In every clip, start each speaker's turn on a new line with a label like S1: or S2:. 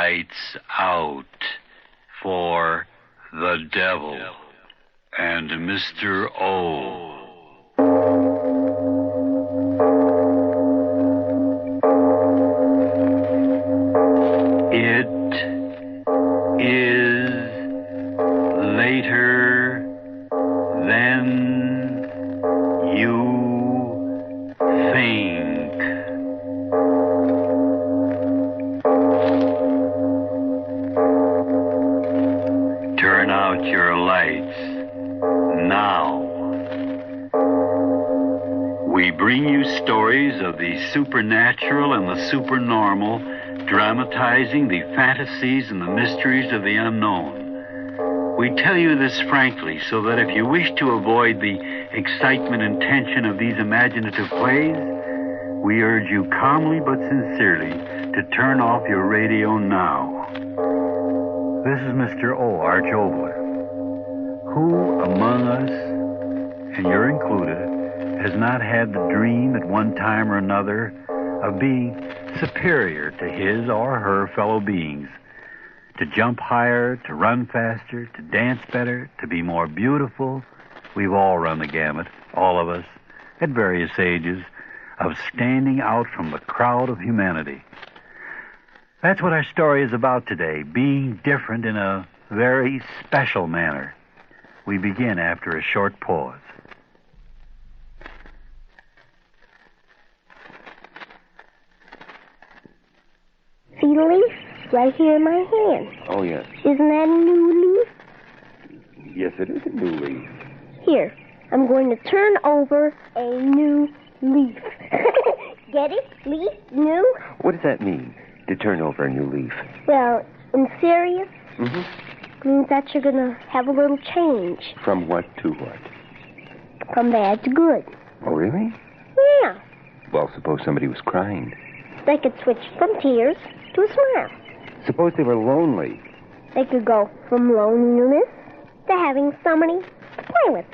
S1: Lights out for the devil and Mr. O. It is later than you think. Turn out your lights now. We bring you stories of the supernatural and the supernormal, dramatizing the fantasies and the mysteries of the unknown. We tell you this frankly so that if you wish to avoid the excitement and tension of these imaginative plays, we urge you calmly but sincerely to turn off your radio now. This is Mr. O, Arch Oboler. Who among us, and you're included, has not had the dream at one time or another of being superior to his or her fellow beings, to jump higher, to run faster, to dance better, to be more beautiful? We've all run the gamut, all of us, at various ages, of standing out from the crowd of humanity. That's what our story is about today, being different in a very special manner. We begin after a short pause.
S2: See the leaf? Right here in my hand.
S3: Oh, yes.
S2: Isn't that a new leaf?
S3: Yes, it is a new leaf.
S2: Here, I'm going to turn over a new leaf. Get it? Leaf? New?
S3: What does that mean, to turn over a new leaf?
S2: Well, in serious,
S3: Mm-hmm.
S2: means that you're going to have a little change.
S3: From what to what?
S2: From bad to good.
S3: Oh, really?
S2: Yeah.
S3: Well, suppose somebody was crying.
S2: They could switch from tears to a smile.
S3: Suppose they were lonely.
S2: They could go from loneliness to having somebody to play with.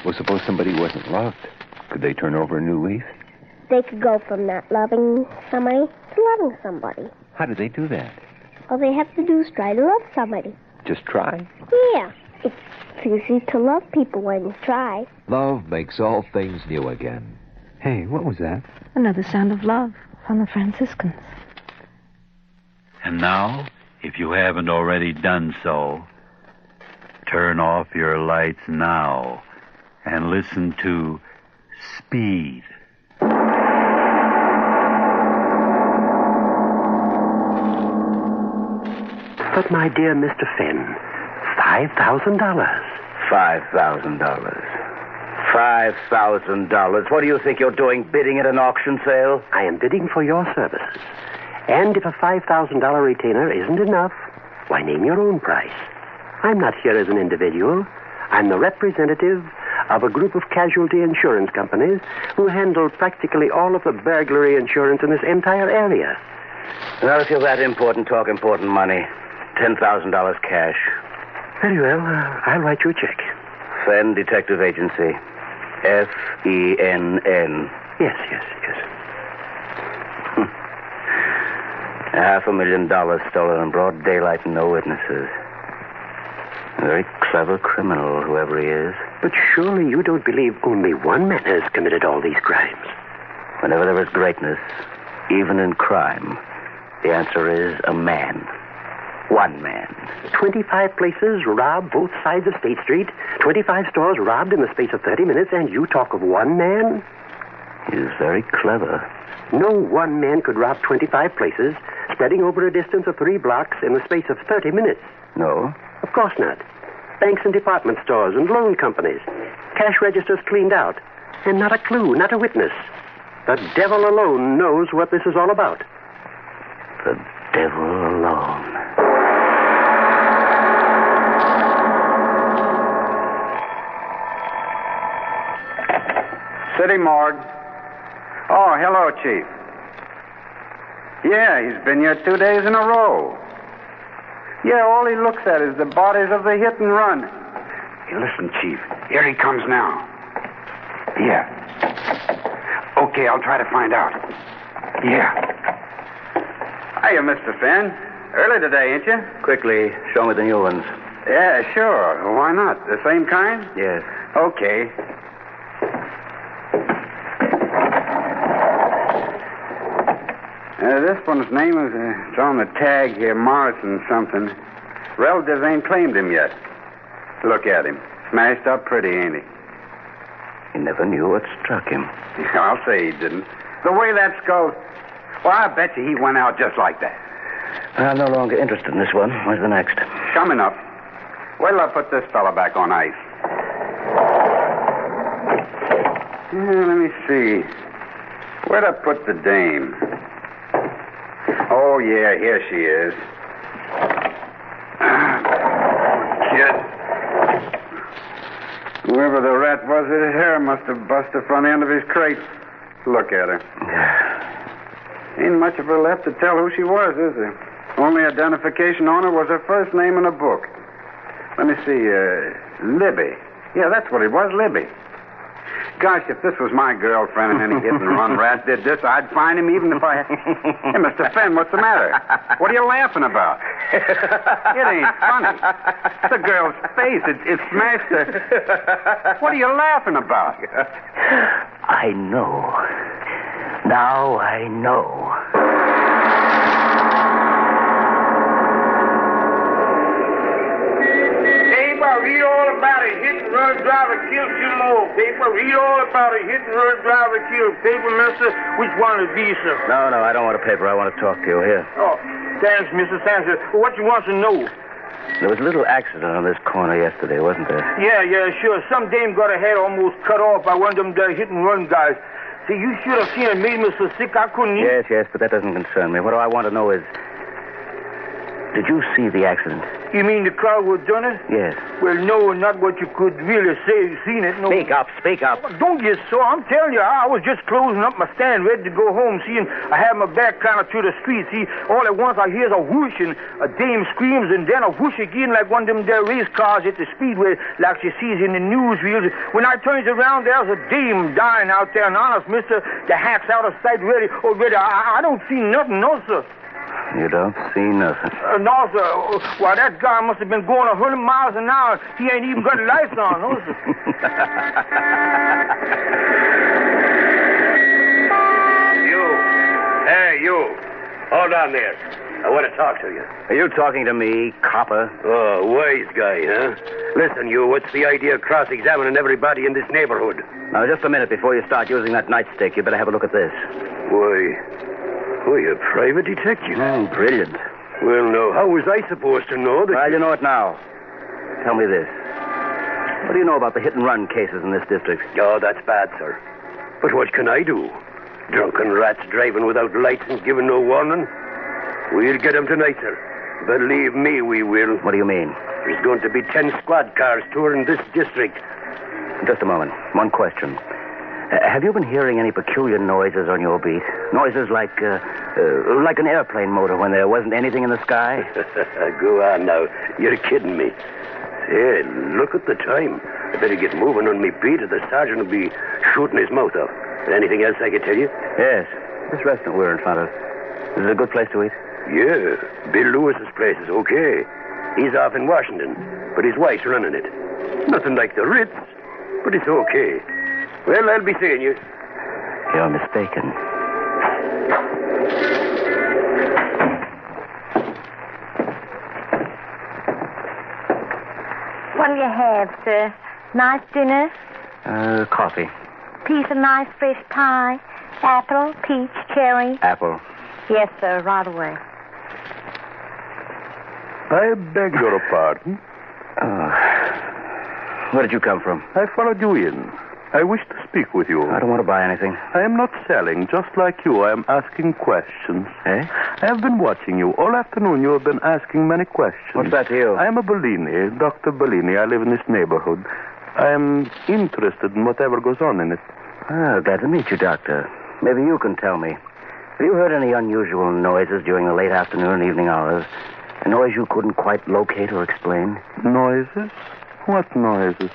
S3: Well, suppose somebody wasn't loved. Could they turn over a new leaf?
S2: They could go from not loving somebody to loving somebody.
S3: How do they do that?
S2: All they have to do is try to love somebody.
S3: Just try?
S2: Yeah. It's easy to love people when you try.
S4: Love makes all things new again.
S5: Hey, what was that?
S6: Another sound of love from the Franciscans.
S1: And now, if you haven't already done so, turn off your lights now and listen to Speed.
S7: But, my dear Mr. Finn, $5,000.
S8: $5,000. $5,000. What do you think you're doing, bidding at an auction sale?
S7: I am bidding for your services. And if a $5,000 retainer isn't enough, why, name your own price. I'm not here as an individual. I'm the representative of a group of casualty insurance companies who handle practically all of the burglary insurance in this entire area.
S8: Well, if you're that important, talk important money. $10,000 cash.
S7: Very well. I'll write you a check.
S8: Fenn Detective Agency. F-E-N-N.
S7: Yes.
S8: $500,000 stolen in broad daylight and no witnesses. A very clever criminal, whoever he is.
S7: But surely you don't believe only one man has committed all these crimes.
S8: Whenever there is greatness, even in crime, the answer is a man. One man.
S7: 25 places robbed both sides of State Street, 25 stores robbed in the space of 30 minutes, and you talk of one man?
S8: He's very clever.
S7: No one man could rob 25 places, spreading over a distance of 3 blocks in the space of 30 minutes.
S8: No?
S7: Of course not. Banks and department stores and loan companies. Cash registers cleaned out. And not a clue, not a witness. The devil alone knows what this is all about.
S8: The devil alone.
S9: City morgue. Oh, hello, Chief. Yeah, he's been here 2 days in a row. Yeah, all he looks at is the bodies of the hit and run. Hey, listen, Chief. Here he comes now. Yeah. Okay, I'll try to find out. Yeah. Hiya, Mr. Fenn. Early today, ain't you?
S8: Quickly, show me the new ones.
S9: Yeah, sure. Why not? The same kind?
S8: Yes.
S9: Okay. This one's name is it's on the tag here, Morrison something. Relatives ain't claimed him yet. Look at him. Smashed up pretty, ain't he?
S8: He never knew what struck him.
S9: I'll say he didn't. The way that skull... Well, I bet you he went out just like that.
S8: I'm no longer interested in this one. Where's the next?
S9: Coming up. Wait till I put this fella back on ice. Let me see. Where'd I put the dame? Oh, yeah, here she is. Kid. Whoever the rat was that hit her must have busted the front end of his crate. Look at her. Ain't much of her left to tell who she was, is there? Only identification on her was her first name in a book. Let me see, Libby. Yeah, that's what it was, Libby. Gosh, if this was my girlfriend and any hit-and-run rat did this, I'd find him even if I... Hey, Mr. Fenn, what's the matter? What are you laughing about? It ain't funny. The girl's face, it smashed her. What are you laughing about?
S8: I know. Now I know.
S5: Read all about a hit-and-run driver killed Gilmore. Paper, read all about a hit-and-run driver killed. Paper, mister, which one is these, sir?
S8: No, I don't want a paper. I want to talk to you. Here.
S5: Oh, thanks, Mr. Sanchez. What you want to know?
S8: There was a little accident on this corner yesterday, wasn't there?
S5: Yeah, sure. Some dame got her head almost cut off by one of them hit-and-run guys. See, you should have seen it made me so sick I couldn't eat.
S8: Yes, but that doesn't concern me. What I want to know is... Did you see the accident?
S5: You mean the car who done it?
S8: Yes.
S5: Well, no, not what you could really say. Seen it, no.
S8: Speak up.
S5: Don't get so. I'm telling you, I was just closing up my stand, ready to go home. See, and I had my back kind of to the street. See, all at once I hears a whoosh, and a dame screams, and then a whoosh again like one of them there race cars at the speedway, like she sees in the newsreels. When I turns around, there's a dame dying out there, and honest, mister, the hack's out of sight already. I don't see nothing, no, sir.
S8: You don't see nothing.
S5: No, sir. Why, that guy must have been going 100 miles an hour. He ain't even got lights on, no, sir.
S10: You. Hold on there. I want to talk to you.
S8: Are you talking to me, copper?
S10: Oh, wise guy, huh? Listen, you, what's the idea of cross-examining everybody in this neighborhood?
S8: Now, just a minute before you start using that nightstick, you better have a look at this.
S10: Why, you're a private detective.
S8: Oh, brilliant.
S10: Well, no, how was I supposed to know that...
S8: Well, you know it now. Tell me this. What do you know about the hit-and-run cases in this district?
S10: Oh, that's bad, sir. But what can I do? Drunken rats driving without lights and giving no warning? We'll get them tonight, sir. Believe me, we will.
S8: What do you mean?
S10: There's going to be 10 squad cars touring this district.
S8: Just a moment. One question. Have you been hearing any peculiar noises on your beat? Noises like an airplane motor when there wasn't anything in the sky?
S10: Go on now. You're kidding me. Hey, look at the time. I better get moving on me beat or the sergeant will be shooting his mouth off. Anything else I could tell you?
S8: Yes. This restaurant we're in front of. Is it a good place to eat?
S10: Yeah. Bill Lewis's place is okay. He's off in Washington, but his wife's running it. Nothing like the Ritz, but it's okay. Well, I'll be seeing you.
S8: You're mistaken.
S11: What'll you have, sir? Nice dinner?
S8: Coffee.
S11: Piece of nice fresh pie? Apple, peach, cherry?
S8: Apple.
S11: Yes, sir, right away.
S3: I beg your pardon.
S8: Where did you come from?
S3: I followed you in. I wish to speak with you.
S8: I don't want to buy anything.
S3: I am not selling. Just like you, I am asking questions.
S8: Eh?
S3: I have been watching you. All afternoon you have been asking many questions.
S8: What's that to you?
S3: I am a Bellini, Dr. Bellini. I live in this neighborhood. I am interested in whatever goes on in it.
S8: Glad to meet you, Doctor. Maybe you can tell me. Have you heard any unusual noises during the late afternoon and evening hours? A noise you couldn't quite locate or explain?
S3: Noises? What noises?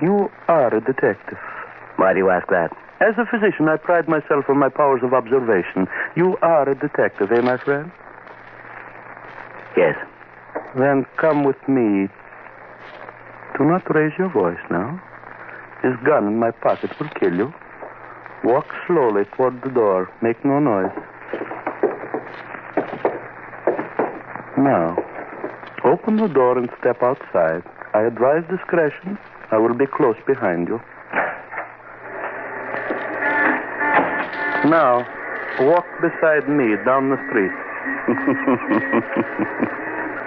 S3: You are a detective.
S8: Why do you ask that?
S3: As a physician, I pride myself on my powers of observation. You are a detective, eh, my friend?
S8: Yes.
S3: Then come with me. Do not raise your voice now. His gun in my pocket will kill you. Walk slowly toward the door. Make no noise. Now, open the door and step outside. I advise discretion. I will be close behind you. Now, walk beside me down the street.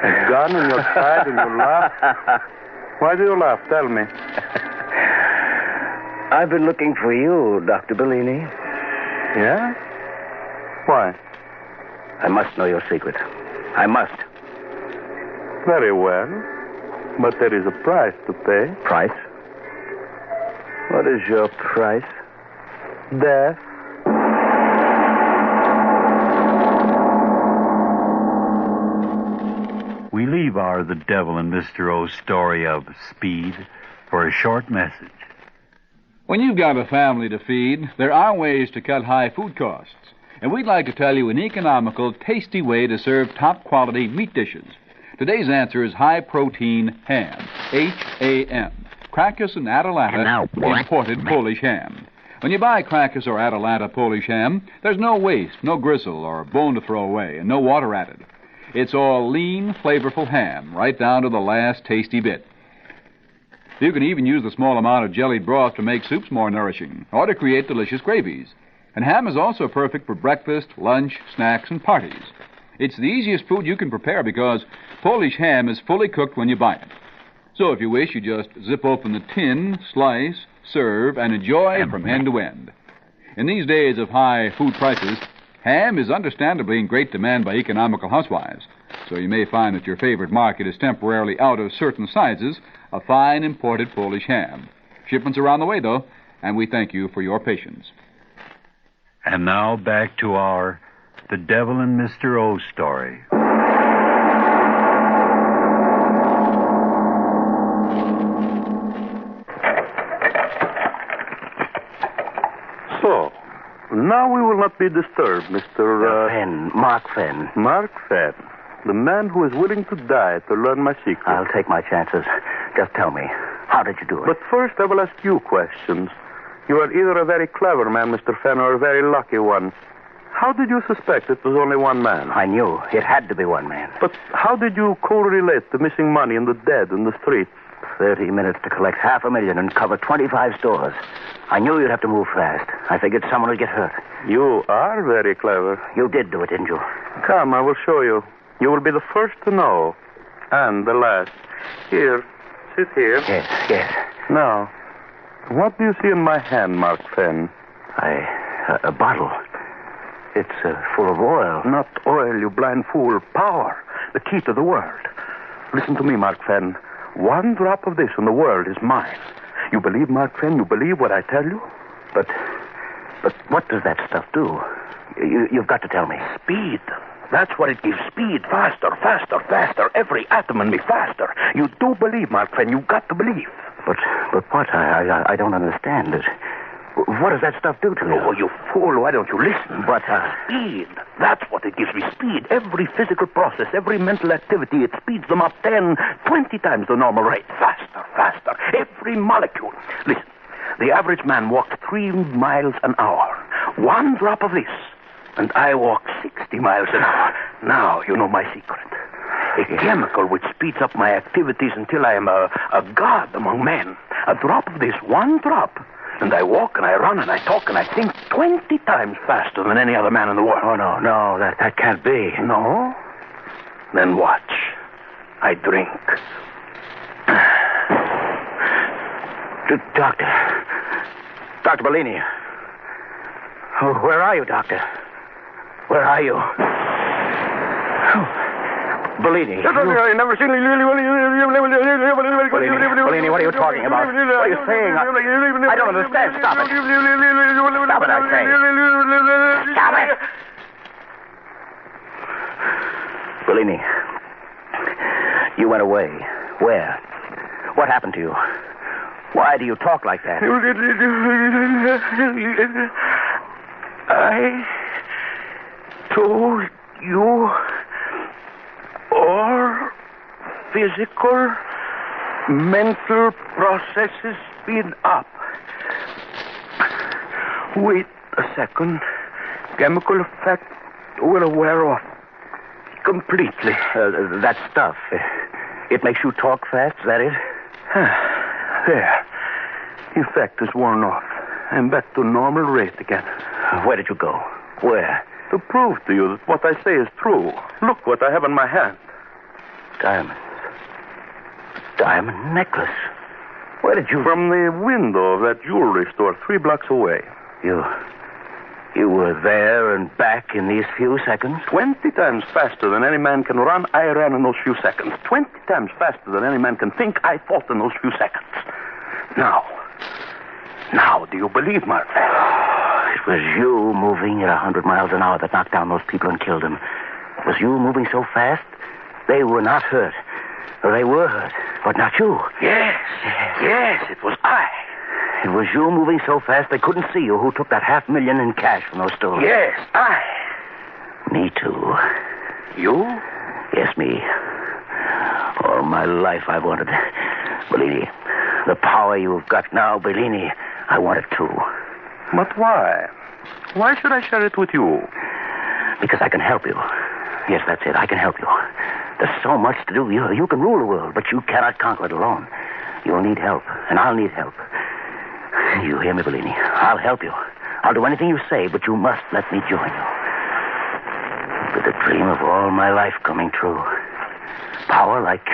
S3: A gun in your side and you laugh? Why do you laugh? Tell me.
S8: I've been looking for you, Dr. Bellini.
S3: Yeah? Why?
S8: I must know your secret. I must.
S3: Very well. But there is a price to pay.
S8: Price? What is your price?
S3: Death.
S1: We leave our The Devil and Mr. O's story of speed for a short message.
S12: When you've got a family to feed, there are ways to cut high food costs. And we'd like to tell you an economical, tasty way to serve top-quality meat dishes. Today's answer is high-protein ham, H-A-M, Crackus and Atalanta imported Polish ham. When you buy Crackus or Atalanta Polish ham, there's no waste, no gristle or bone to throw away, and no water added. It's all lean, flavorful ham, right down to the last tasty bit. You can even use the small amount of jellied broth to make soups more nourishing, or to create delicious gravies. And ham is also perfect for breakfast, lunch, snacks, and parties. It's the easiest food you can prepare because Polish ham is fully cooked when you buy it. So if you wish, you just zip open the tin, slice, serve, and enjoy from end to end. In these days of high food prices, ham is understandably in great demand by economical housewives. So you may find that your favorite market is temporarily out of certain sizes of fine imported Polish ham. Shipments are on the way, though, and we thank you for your patience.
S1: And now back to our The Devil and Mr. O story.
S3: So, now we will not be disturbed, Mr.
S8: Fenn, Mark Fenn.
S3: Mark Fenn, the man who is willing to die to learn my secret.
S8: I'll take my chances. Just tell me, how did you do it?
S3: But first I will ask you questions. You are either a very clever man, Mr. Fenn, or a very lucky one. How did you suspect it was only one man?
S8: I knew. It had to be one man.
S3: But how did you correlate the missing money and the dead in the street?
S8: 30 minutes to collect $500,000 and cover 25 stores. I knew you'd have to move fast. I figured someone would get hurt.
S3: You are very clever.
S8: You did do it, didn't you?
S3: Come, I will show you. You will be the first to know. And the last. Here. Sit here.
S8: Yes.
S3: Now, what do you see in my hand, Mark Fenn?
S8: A bottle. It's full of oil.
S3: Not oil, you blind fool. Power. The key to the world. Listen to me, Mark Fenn. One drop of this and the world is mine. You believe, Mark Fenn? You believe what I tell you?
S8: But what does that stuff do? You've got to tell me.
S3: Speed. That's what it gives. Speed. Faster. Every atom in me faster. You do believe, Mark Fenn. You've got to believe.
S8: But what? I don't understand it. What does that stuff do to you?
S3: Oh, you fool. Why don't you listen?
S8: But,
S3: Speed. That's what it gives me. Speed. Every physical process, every mental activity, it speeds them up 10, 20 times the normal rate. Faster. Every molecule. Listen. The average man walks 3 miles an hour. One drop of this, and I walk 60 miles an hour. Now you know my secret. A chemical which speeds up my activities until I am a god among men. A drop of this, one drop, and I walk and I run and I talk and I think 20 times faster than any other man in the world.
S8: Oh, no, that can't be.
S3: No? Then watch. I drink.
S8: Dr. Bellini. Oh, where are you, Doctor? Where are you? Bellini.
S9: I've never seen
S8: Bellini, what are you talking about? What are you saying? I don't understand. Stop it. Stop it, I say. Stop it. Bellini, you went away. Where? What happened to you? Why do you talk like that?
S3: I told you all physical, mental processes speed up. Wait a second. Chemical effect will wear off completely.
S8: That stuff, it makes you talk fast, is that it?
S3: There. Effect is worn off. I'm back to normal rate again.
S8: Where did you go? Where?
S3: To prove to you that what I say is true. Look what I have in my hand.
S8: Diamonds. Diamond necklace. Where did you...
S3: From the window of that jewelry store 3 blocks away.
S8: You were there and back in these few seconds?
S3: 20 times faster than any man can run, I ran in those few seconds. 20 times faster than any man can think, I thought in those few seconds. Now, do you believe, Mark?
S8: It was you moving at 100 miles an hour that knocked down those people and killed them. It was you moving so fast, they were not hurt. Or they were hurt, but not you.
S3: Yes, it was I.
S8: It was you moving so fast they couldn't see you who took that $500,000 in cash from those stores.
S3: Yes, I.
S8: Me too.
S3: You?
S8: Yes, me. All my life I've wanted. Bellini, the power you've got now, Bellini, I want it too.
S3: But why? Why should I share it with you?
S8: Because I can help you. Yes, that's it. I can help you. There's so much to do. You can rule the world, but you cannot conquer it alone. You'll need help, and I'll need help. You hear me, Bellini? I'll help you. I'll do anything you say, but you must let me join you. With the dream of all my life coming true. Power like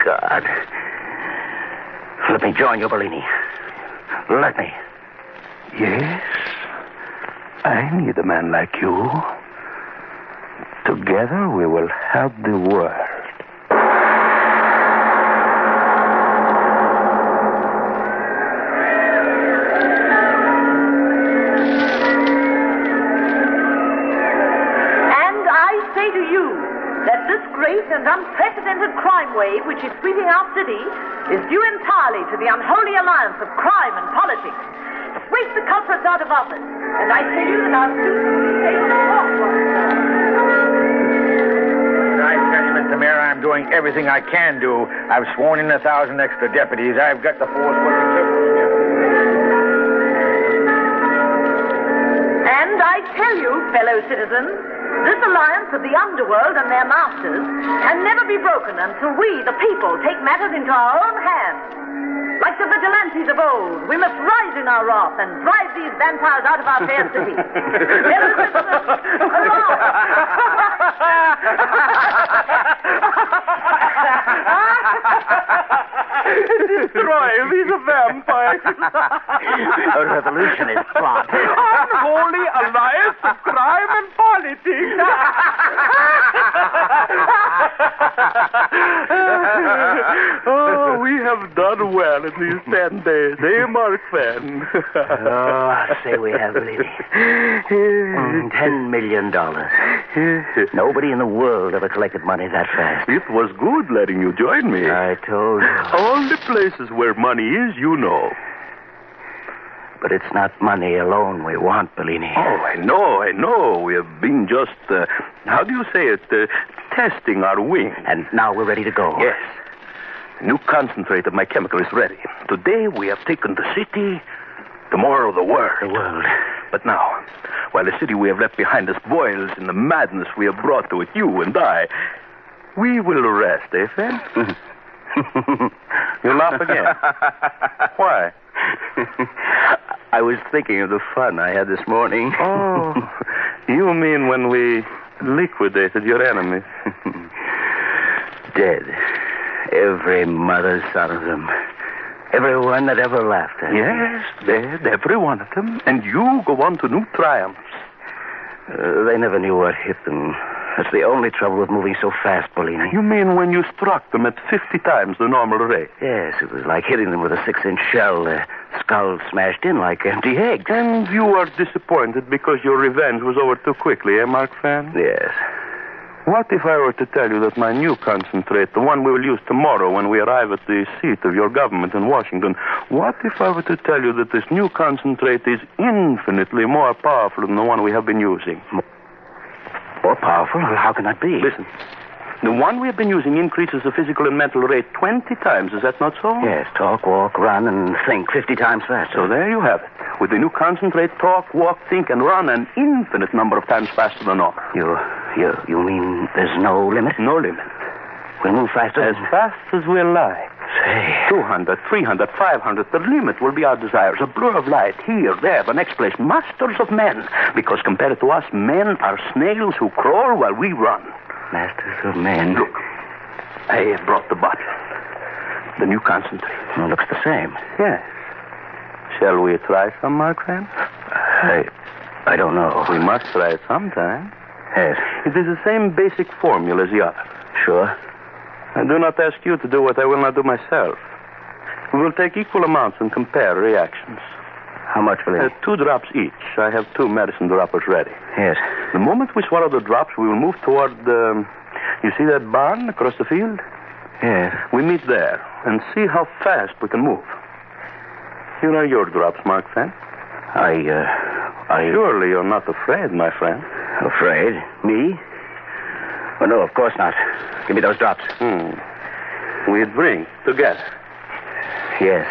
S8: God. Let me join you, Bellini. Let me.
S3: Yes. I need a man like you. Together we will help the world.
S13: And unprecedented crime wave which is sweeping our city is due entirely to the unholy alliance of crime and politics. Sweep the culprits out of office, and I tell you that our suits will be able to walk one another.
S5: I tell you, Mr. Mayor, I'm doing everything I can do. I've sworn in 1,000 extra deputies. I've got the force working perfectly.
S13: And I tell you, fellow citizens, this alliance of the underworld and their masters can never be broken until we, the people, take matters into our own hands. Like the vigilantes of old, we must rise in our wrath and drive these vampires out of our fair city. Fellow citizens, hurrah!
S3: Destroy these vampires.
S8: A revolutionist plot.
S3: Unholy alliance of crime and politics. Oh, we have done well in these 10 days, eh, Mark Fan?
S8: I say we have, lady. $10 million. Nobody in the world ever collected money that fast.
S3: It was good letting you join me.
S8: I told you.
S3: All the places where money is, you know.
S8: But it's not money alone we want, Bellini.
S3: Oh, I know. We have been just, how do you say it, testing our wing.
S8: And now we're ready to go.
S3: Yes. The new concentrate of my chemical is ready. Today we have taken the city, tomorrow the world.
S8: The world.
S3: But now, while the city we have left behind us boils in the madness we have brought to it, you and I, we will rest, eh, Fred? You laugh again. Why?
S8: I was thinking of the fun I had this morning.
S3: Oh, you mean when we liquidated your enemies?
S8: Dead. Every mother's son of them. Everyone that ever laughed at me.
S3: Yes, dead, every one of them. And you go on to new triumphs.
S8: They never knew what hit them. That's the only trouble with moving so fast, Bellini.
S3: You mean when you struck them at 50 times the normal rate?
S8: Yes, it was like hitting them with a 6-inch shell. Their skulls smashed in like empty eggs.
S3: And you are disappointed because your revenge was over too quickly, eh, Mark Fan?
S8: Yes.
S3: What if I were to tell you that my new concentrate, the one we will use tomorrow when we arrive at the seat of your government in Washington, what if I were to tell you that this new concentrate is infinitely more powerful than the one we have been using?
S8: More powerful? How can that be?
S3: Listen. The one we have been using increases the physical and mental rate 20 times. Is that not so?
S8: Yes, talk, walk, run, and think 50 times faster.
S3: So there you have it. With the new concentrate, talk, walk, think, and run an infinite number of times faster than normal.
S8: You mean there's no limit?
S3: No limit.
S8: We move faster?
S3: As fast as we like.
S8: Say.
S3: 200, 300, 500. The limit will be our desires. A blur of light here, there, the next place. Masters of men. Because compared to us, men are snails who crawl while we run.
S8: Masters of men.
S3: Look, I have brought the bottle. The new concentrate.
S8: It looks the same.
S3: Yes. Shall we try some, my friend?
S8: I don't know.
S3: We must try it sometime.
S8: Yes.
S3: It is the same basic formula as the other.
S8: Sure.
S3: I do not ask you to do what I will not do myself. We will take equal amounts and compare reactions.
S8: How much will it?
S3: 2 drops each. I have 2 medicine droppers ready.
S8: Yes.
S3: The moment we swallow the drops, we will move toward the... You see that barn across the field?
S8: Yes.
S3: We meet there and see how fast we can move. Here are your drops, Mark Fenn. Surely you're not afraid, my friend.
S8: Afraid? Me? Oh, no, of course not. Give me those drops.
S3: We drink together.
S8: Yes.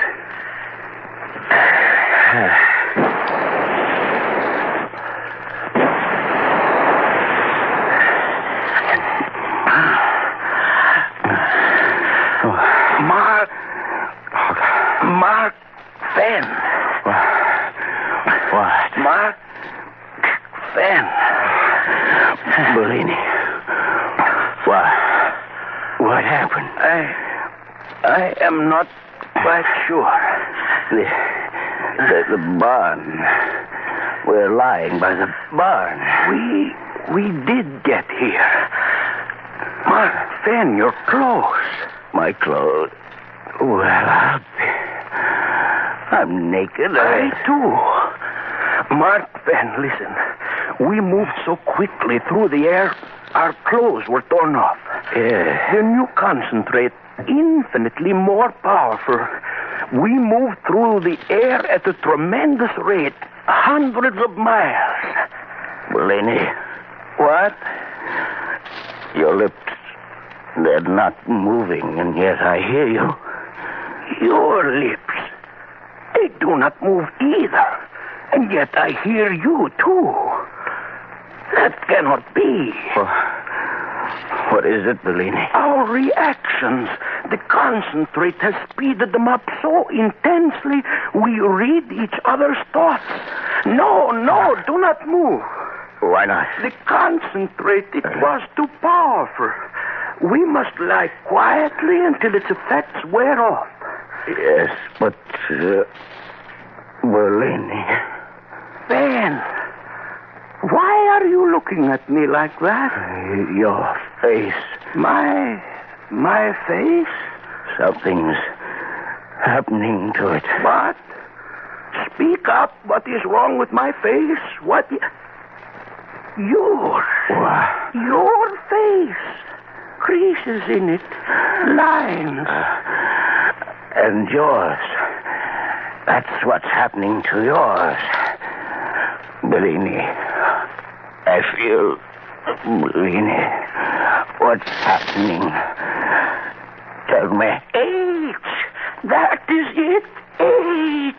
S3: Mark Fenn.
S8: What?
S3: Mark Fenn.
S8: Bellini. What happened?
S3: I am not quite sure.
S8: The barn. We're lying by the barn.
S3: We did get here. Mark Fenn, your clothes.
S8: My clothes? Well, I'm naked.
S3: I too. Mark Fenn, listen. We moved so quickly through the air, our clothes were torn off.
S8: Yeah.
S3: The new concentrate, infinitely more powerful. We moved through the air at a tremendous rate, hundreds of miles.
S8: Bellini.
S3: What?
S8: Your lips, they're not moving, and yet I hear you.
S3: Your lips, they do not move either, and yet I hear you too. That cannot be.
S8: What is it, Bellini?
S3: Our reactions. The concentrate has speeded them up so intensely we read each other's thoughts. No, do not move.
S8: Why not?
S3: The concentrate, it was too powerful. We must lie quietly until its effects wear off.
S8: Yes, but... Bellini.
S3: Ben, why are you looking at me like that?
S8: Your face.
S3: My face?
S8: Something's happening to it.
S3: What? Speak up. What is wrong with my face? What? Yours.
S8: What?
S3: Your face. Creases in it. Lines.
S8: And yours. That's what's happening to yours. Bellini. I feel... Bellini. What's happening? Tell me.
S3: Age. That is it. Age.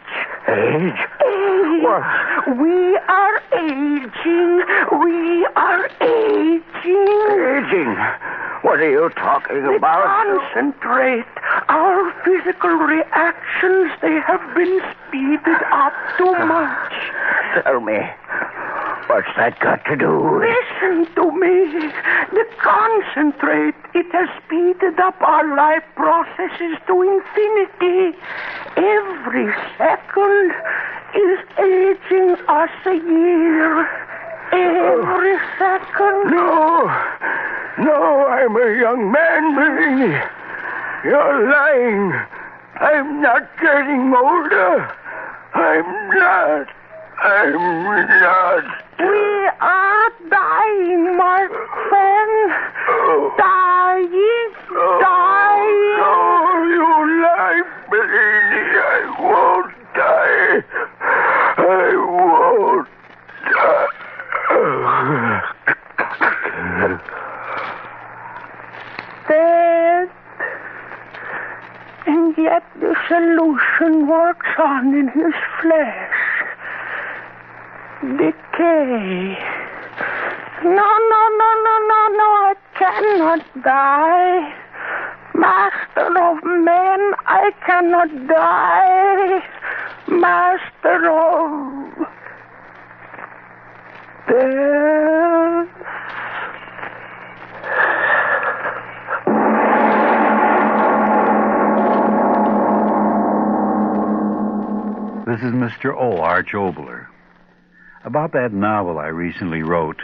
S8: Age?
S3: Age.
S8: What?
S3: We are aging. We are aging.
S8: Aging? What are you talking about?
S3: Concentrate. Our physical reactions, they have been speeded up too much.
S8: Tell me, what's that got to do with...
S3: Listen to me. The concentrate, it has speeded up our life processes to infinity. Every second is aging us a year. Every second.
S8: No, I'm a young man, Bellini. You're lying. I'm not getting older. I'm not.
S3: We are dying, my friend. Dying.
S8: No, you lie, Bellini. I won't die. I won't die.
S14: that the solution works on in his flesh. Decay. No, I cannot die. Master of men, I cannot die. Master of death.
S1: This is Mr. O. Arch Oboler. About that novel I recently wrote.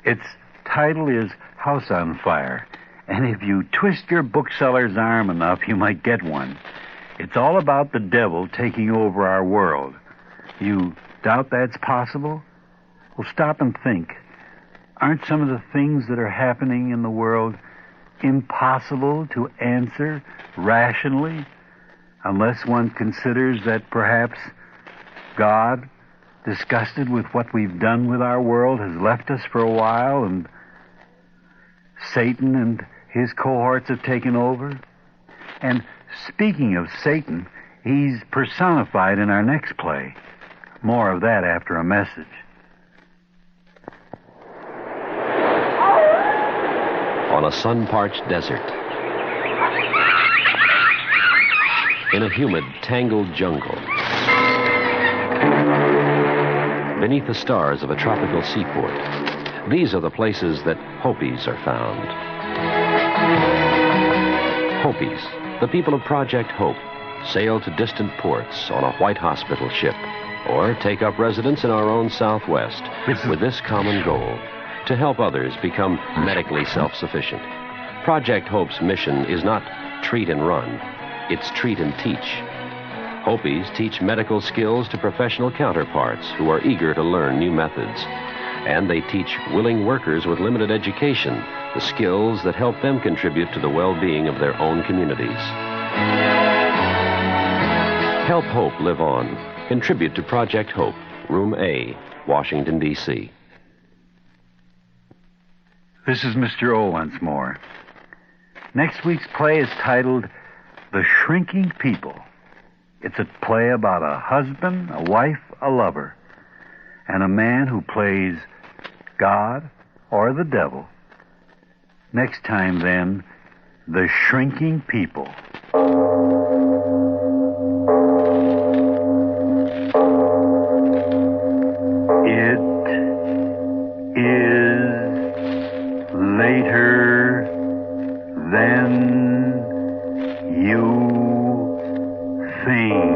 S1: Its title is House on Fire, and if you twist your bookseller's arm enough, you might get one. It's all about the devil taking over our world. You doubt that's possible? Well, stop and think. Aren't some of the things that are happening in the world impossible to answer rationally, unless one considers that perhaps God, disgusted with what we've done with our world, has left us for a while, and Satan and his cohorts have taken over? And speaking of Satan, he's personified in our next play. More of that after a message.
S15: On a sun-parched desert, in a humid, tangled jungle, beneath the stars of a tropical seaport, these are the places that Hopis are found. Hopis, the people of Project Hope, sail to distant ports on a white hospital ship, or take up residence in our own Southwest with this common goal: to help others become medically self-sufficient. Project Hope's mission is not treat and run, it's treat and teach. Hopis teach medical skills to professional counterparts who are eager to learn new methods. And they teach willing workers with limited education the skills that help them contribute to the well-being of their own communities. Help Hope live on. Contribute to Project Hope, Room A, Washington, D.C.
S1: This is Mr. O once more. Next week's play is titled The Shrinking People. It's a play about a husband, a wife, a lover, and a man who plays God or the devil. Next time, then, The Shrinking People. It is later than you think.